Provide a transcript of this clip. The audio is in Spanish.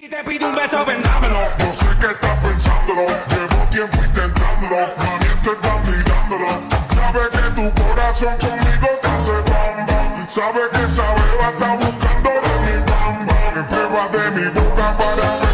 Y te pido un beso, vendámelo. Yo sé que estás pensándolo, llevo tiempo intentándolo, mami, estoy mirándolo. Sabe que tu corazón conmigo te hace bam bam. Sabe que esa beba está buscando de mi bam bam. Me prueba de mi boca para ver